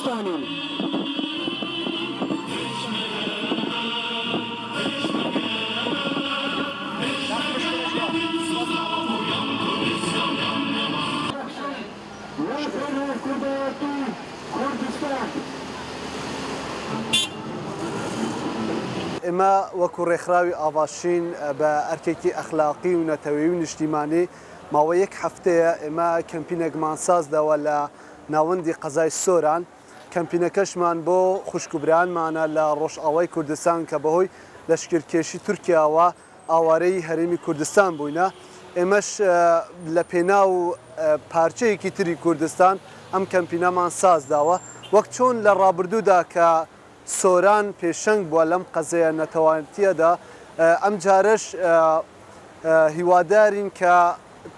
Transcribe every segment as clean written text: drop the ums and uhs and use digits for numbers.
کوردستانین. ئێمە وەکو ڕێکخراوی ئاواشین بە ئەرکێکی ئەخلاقی و نەتەوەیی و نیشتیمانی ماوە یەک هەفتەیە ئێمە کەمپینێکمان سازداوە لە ناوەندی قەزای سۆران. کەمپینەکەشمان بۆ خوشکبرانمانە لە ڕۆژئاوای کوردستان کە بەهۆی لەشکرکێشی تورکیاوە ئاوارەی هەرێمی کوردستان بووینە. ئێمەش لە پێناو پارچەیەکی تری کوردستان ئەم کەمپینەمان سازداوە، وەک چۆن لە ڕابردوودا کە سۆران پێشەنگ بووە لەم قەزەیە نەتەوانێتیەدا، ئەم جارش هیوادارین کە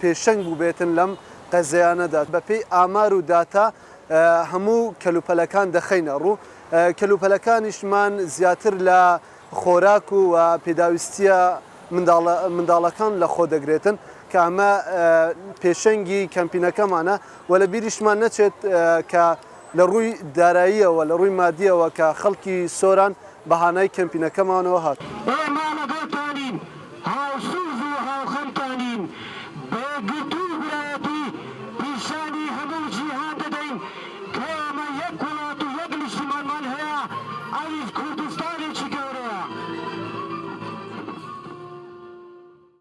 پێشەنگ بوو بێتن لەم قەزەیانەدا. بەپێی ئامار و داتا هەموو کەلوپەلەکان دەخەینە ڕوو. کەلوپەلەکانیشمان زیاتر لە خۆراک و پێداویستیە منداڵەکان لە خۆ دەگرێتن کە ئەمە پێشەنگی کەمپینەکەمانە و لە بیریشمان نەچێت کە لە ڕووی داراییەوە لە ڕووی مادیەوە کە خەڵکی سۆران بەهانای کەمپینەکەمانەوە هات.